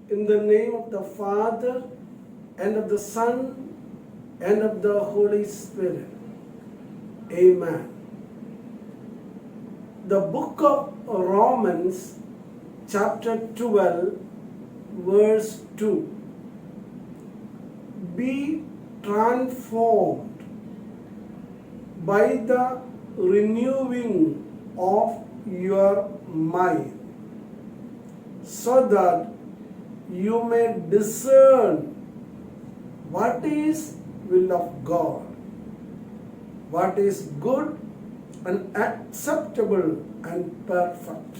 In the name of the Father, and of the Son, and of the Holy Spirit. Amen. The book of Romans, chapter 12, verse 2. Be transformed by the renewing of your mind, so that you may discern what is will of God, what is good and acceptable and perfect.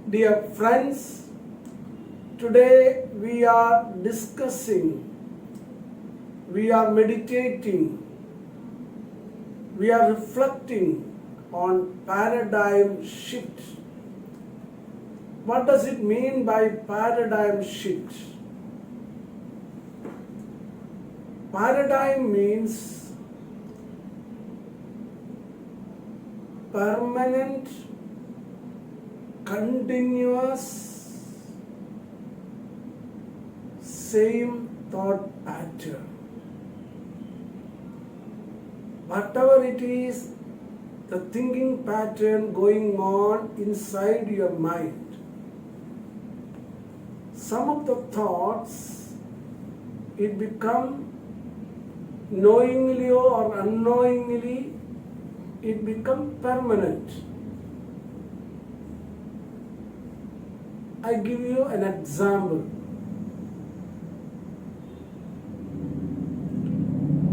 Dear friends, today we are discussing, we are meditating, we are reflecting on paradigm shift. What does it mean by paradigm shift? Paradigm means permanent, continuous, same thought pattern. Whatever it is, the thinking pattern going on inside your mind. Some of the thoughts, it become knowingly or unknowingly, it become permanent. I give you an example.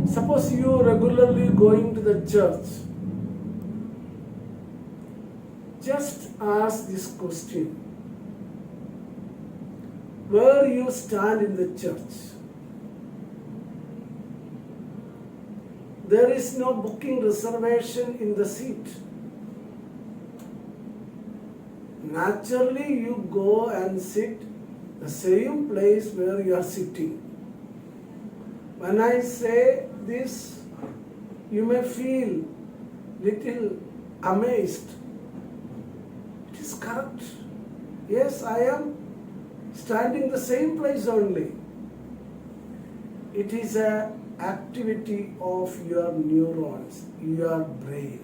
Suppose you regularly going to the church. Just ask this question. Where you stand in the church? There is no booking reservation in the seat. Naturally, you go and sit the same place where you are sitting. When I say this, you may feel little amazed. It is correct. Yes, I am standing the same place only. It is an activity of your neurons, your brain.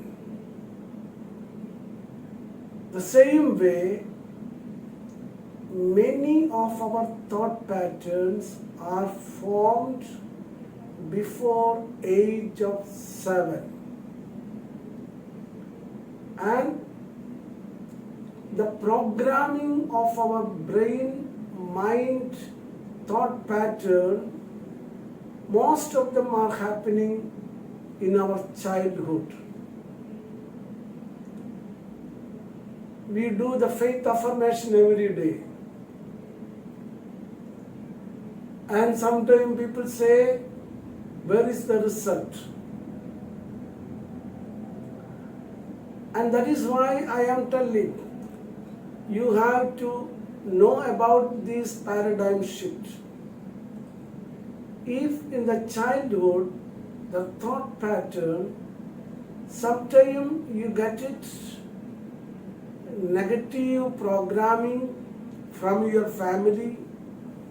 The same way, many of our thought patterns are formed before age of 7. And the programming of our brain, mind, thought pattern, most of them are happening in our childhood. We do the faith affirmation every day. And sometimes people say, where is the result? And that is why I am telling, you have to know about this paradigm shift. If in the childhood, the thought pattern, sometimes you get it negative programming from your family,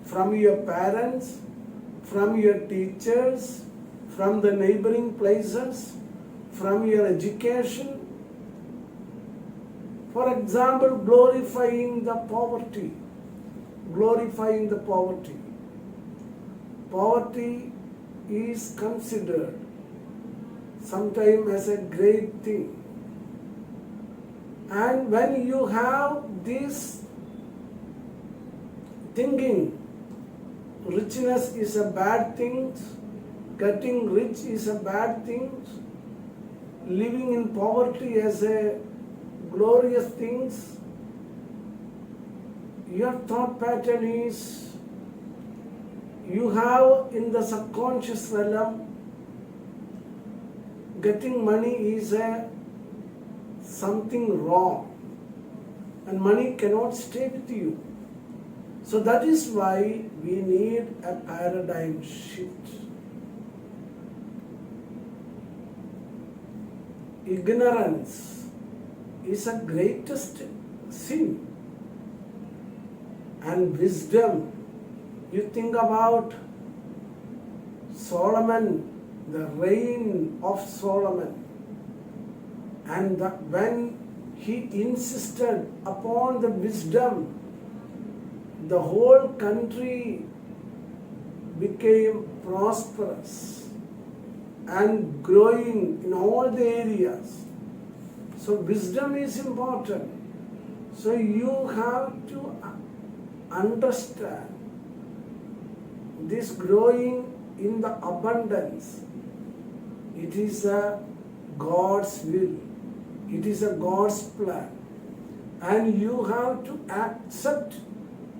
from your parents, from your teachers, from the neighboring places, from your education. For example, glorifying the poverty. Glorifying the poverty. Poverty is considered sometimes as a great thing. And when you have this thinking, richness is a bad thing, getting rich is a bad thing, living in poverty as a glorious thing, your thought pattern is, you have in the subconscious realm, getting money is a something wrong, and money cannot stay with you. So that is why we need a paradigm shift. Ignorance is the greatest sin. And wisdom, you think about Solomon, the reign of Solomon, and when he insisted upon the wisdom, the whole country became prosperous and growing in all the areas. So wisdom is important. So you have to understand this growing in the abundance. It is a God's will. It is a God's plan. And you have to accept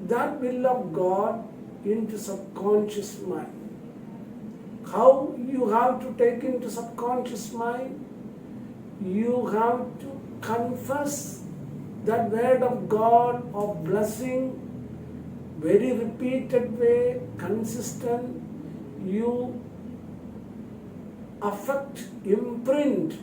that will of God into subconscious mind. How you have to take into subconscious mind? You have to confess that word of God of blessing, very repeated way, consistent. You affect, imprint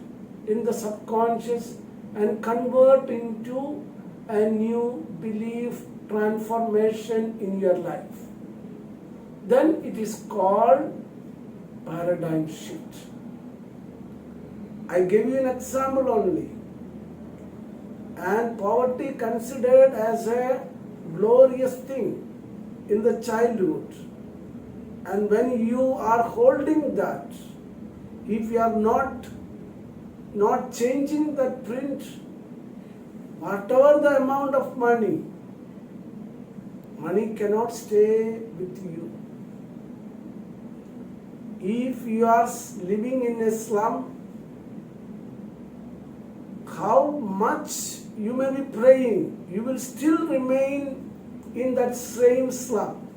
in the subconscious and convert into a new belief transformation in your life. Then it is called paradigm shift. I gave you an example only. And poverty considered as a glorious thing in the childhood. And when you are holding that, if you are not changing that print, whatever the amount of money cannot stay with you. If you are living in a slum, how much you may be praying, you will still remain in that same slum.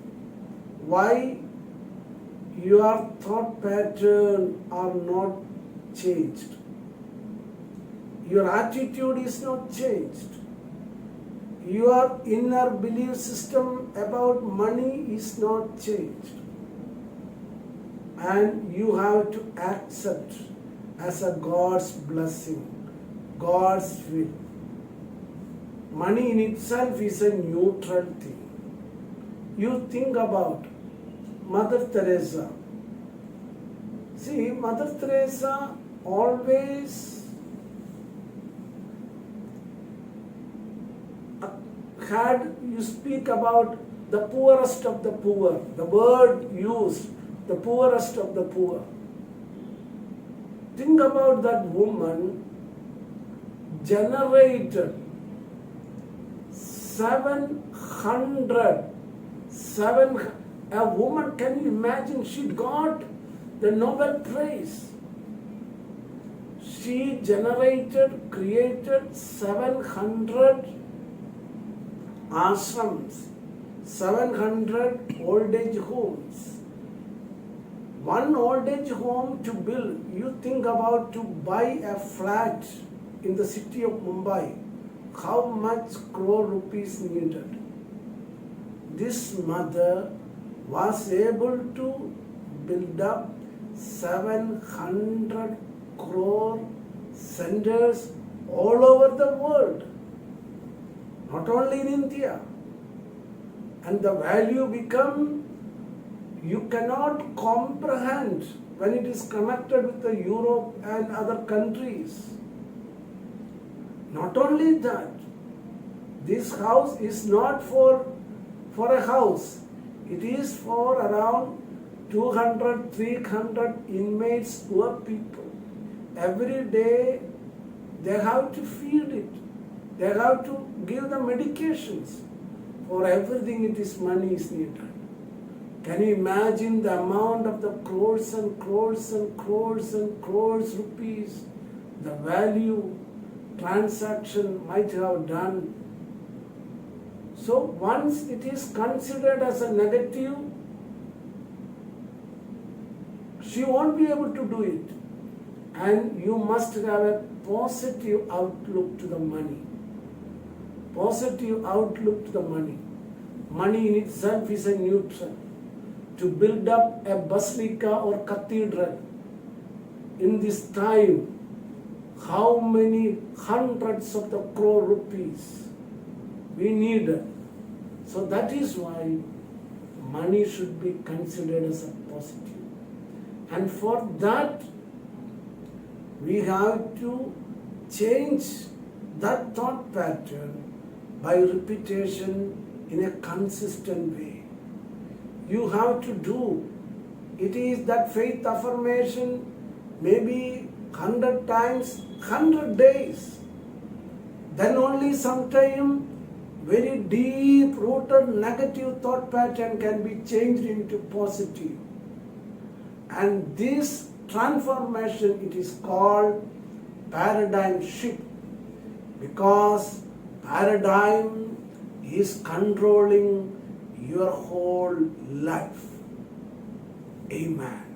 Why? Your thought pattern are not changed. Your attitude is not changed. Your inner belief system about money is not changed. And you have to accept as a God's blessing, God's will. Money in itself is a neutral thing. You think about Mother Teresa. See, Mother Teresa always you speak about the poorest of the poor. The word used, the poorest of the poor. Think about that woman generated 700. A woman, can you imagine? She got the Nobel Prize. She created 700 ashrams, 700 old age homes. One old age home to build, you think about to buy a flat in the city of Mumbai, how much crore rupees needed. This mother was able to build up 700 crore centers all over the world, not only in India. And the value become, you cannot comprehend when it is connected with the Europe and other countries. Not only that, this house is not for a house. It is for around 200, 300 inmates, poor people. Every day they have to feed it. They have to give the medications. For everything it is money is needed. Can you imagine the amount of the crores and crores and crores and crores rupees, the value transaction might have done? So once it is considered as a negative, she won't be able to do it. And you must have a positive outlook to the money. Positive outlook to the money. Money in itself is a neutral. To build up a basilica or cathedral in this time, how many hundreds of the crore rupees we need? So that is why money should be considered as a positive. And for that, we have to change that thought pattern by repetition in a consistent way. You have to do. It is that faith affirmation maybe 100 times, 100 days. Then only sometime very deep rooted negative thought pattern can be changed into positive. And this transformation, it is called paradigm shift, because paradigm is controlling your whole life. Amen.